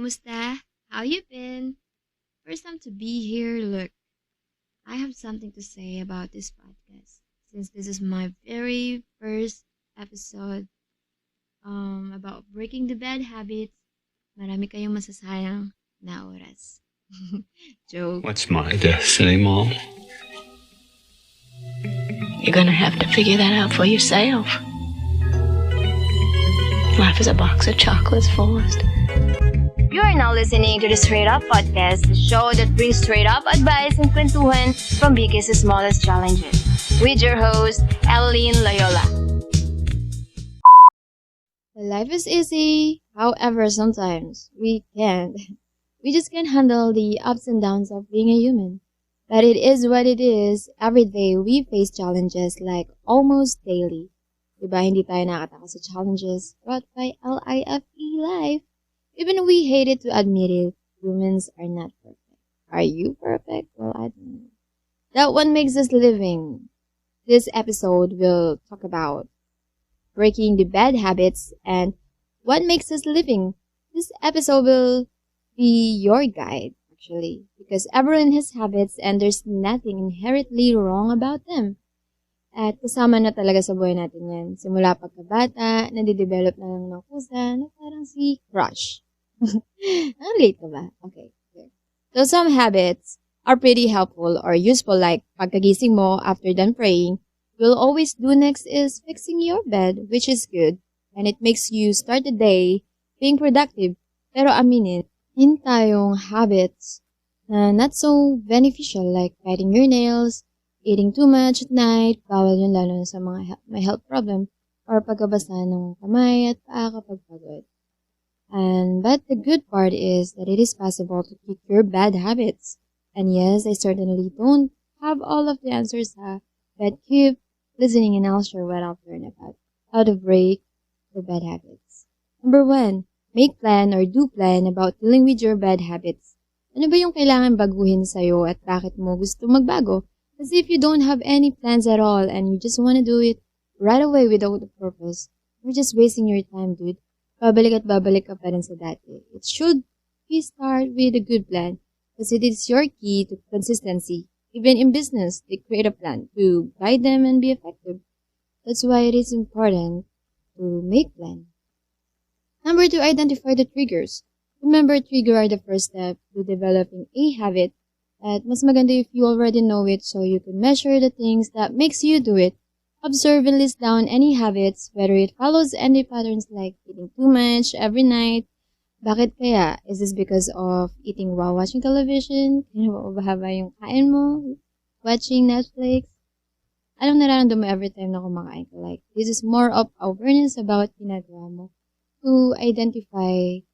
KUMUSTA? How you been? First time to be here. Look, I have something to say about this podcast. Since this is my very first episode about breaking the bad habits, marami kayong masasayang na oras. Joke. What's my destiny, Mom? You're gonna have to figure that out for yourself. Life is a box of chocolates, Forrest. You are now listening to the Straight Up Podcast, the show that brings straight up advice and kwentuhan from biggest to smallest challenges. With your host, Elalyn, Loyola. Life is easy, however, sometimes we can't. We just can't handle the ups and downs of being a human. But it is what it is. Every day we face challenges like almost daily. Diba hindi tayo nakataka sa challenges brought by life. Even we hate it to admit it, humans are not perfect. Are you perfect? Well, I don't know. That one makes us living. This episode will talk about breaking the bad habits and what makes us living. This episode will be your guide, actually, because everyone has habits and there's nothing inherently wrong about them. At kasama na talaga sa buhay natin yan. Simula pagkabata, nadidevelop na lang ng kusa na parang si crush. Relate ka ba? Okay. So some habits are pretty helpful or useful, like pagkagising mo after done praying. You'll always do next is fixing your bed, which is good. And it makes you start the day being productive. Pero aminin, yun tayong habits na not so beneficial, like biting your nails, eating too much at night, bawal yun lalo na sa mga may health problem, or pagkabasa ng kamay at paa kapag pagod. But the good part is that it is possible to kick your bad habits. And yes, I certainly don't have all of the answers, but keep listening and I'll share what I've learned about how to break the bad habits. Number 1, make plan or do plan about dealing with your bad habits. Ano ba yung kailangan baguhin sa'yo at bakit mo gusto magbago? As if you don't have any plans at all and you just want to do it right away without a purpose. You're just wasting your time, dude. Babalik at babalik ka pa rin sa dati. It should be start with a good plan because it is your key to consistency. Even in business, they create a plan to guide them and be effective. That's why it is important to make plan. Number 2, identify the triggers. Remember, trigger are the first step to developing a habit. At mas maganda if you already know it so you can measure the things that makes you do it. Observe and list down any habits, whether it follows any patterns like eating too much every night. Bakit kaya? Is this because of eating while watching television? Kinabahaba yung kain mo? Watching Netflix? Anong nararamdaman mo every time na kumakain ka? Like, this is more of awareness about ginagawa mo to identify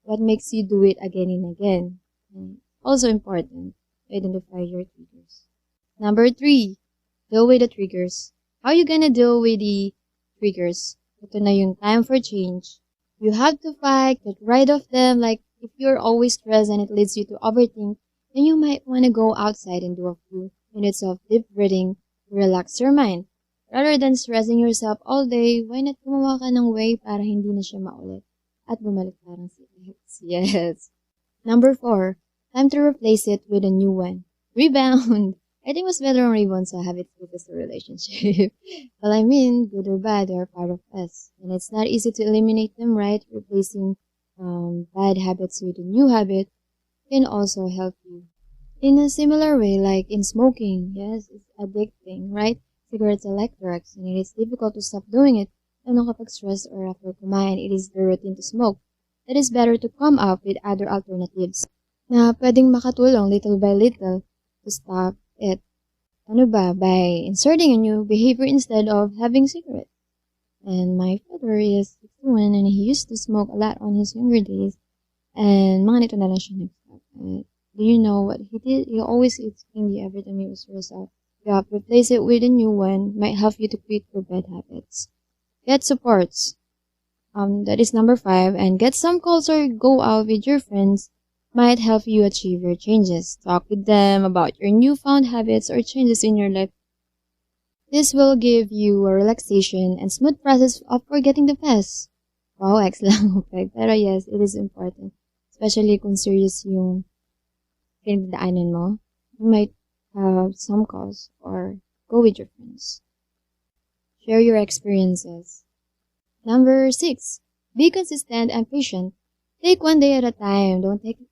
what makes you do it again and again. Also important to identify your triggers. Number 3, deal with the triggers. How you gonna deal with the triggers? Ito na yung time for change. You have to fight, get rid of them. Like, if you're always stressed and it leads you to overthink, then you might want to go outside and do a few minutes of deep breathing to relax your mind. Rather than stressing yourself all day, why not gumawa ka ng way para hindi na siya maulit at bumalik parang si ex? Yes. Number 4, time to replace it with a new one. Rebound. I think it was better on rebound so habits because the relationship. Well, I mean, good or bad, they are part of us. And it's not easy to eliminate them, right? Replacing bad habits with a new habit can also help you. In a similar way, like in smoking, yes, it's addicting, right? Cigarettes are like drugs, and it is difficult to stop doing it. Lalo kapag stressed or after kumain, it is the routine to smoke. It is better to come up with other alternatives na pwedeng makatulong little by little to stop it. Ano ba? By inserting a new behavior instead of having cigarettes. And my father is 61 and he used to smoke a lot on his younger days. And mga nito na lang siya nag-stop. Do you know what he did? He always eats candy every time he was stressed out. Yeah, replace it with a new one might help you to quit your bad habits. Get supports. That is number 5. And get some calls or go out with your friends might help you achieve your changes. Talk with them about your newfound habits or changes in your life. This will give you a relaxation and smooth process of forgetting the past. Wow, excellent. Pero yes, it is important especially kung serious yung pinagdaanan mo, you might have some cause or go with your friends. Share your experiences. Number 6. Be consistent and patient. Take one day at a time. Don't take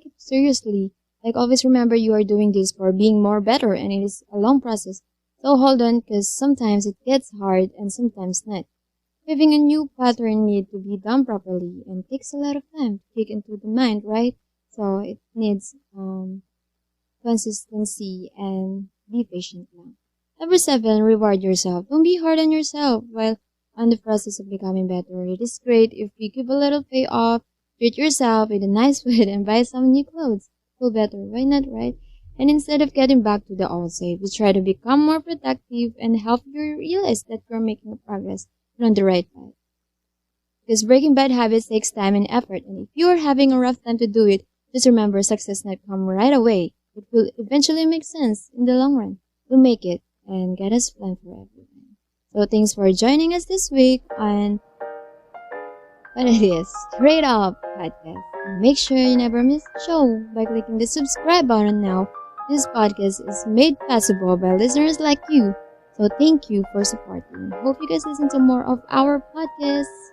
it seriously. Like, always remember you are doing this for being more better, and it is a long process. So hold on, because sometimes it gets hard and sometimes not. Having a new pattern need to be done properly and takes a lot of time to kick into the mind, right? So it needs consistency and be patient lang. Number 7, reward yourself. Don't be hard on yourself while on the process of becoming better. It is great if you give a little payoff, treat yourself with a nice food, and buy some new clothes. Feel better. Why not, right? And instead of getting back to the old save, we try to become more productive and help you realize that you're making progress and on the right path. Because breaking bad habits takes time and effort, and if you are having a rough time to do it, just remember success not come right away. It will eventually make sense in the long run. We'll make it and get us planned for everything. So thanks for joining us this week on what it is, Straight Up Podcast. And make sure you never miss the show by clicking the subscribe button now. This podcast is made possible by listeners like you. So thank you for supporting. Hope you guys listen to more of our podcasts.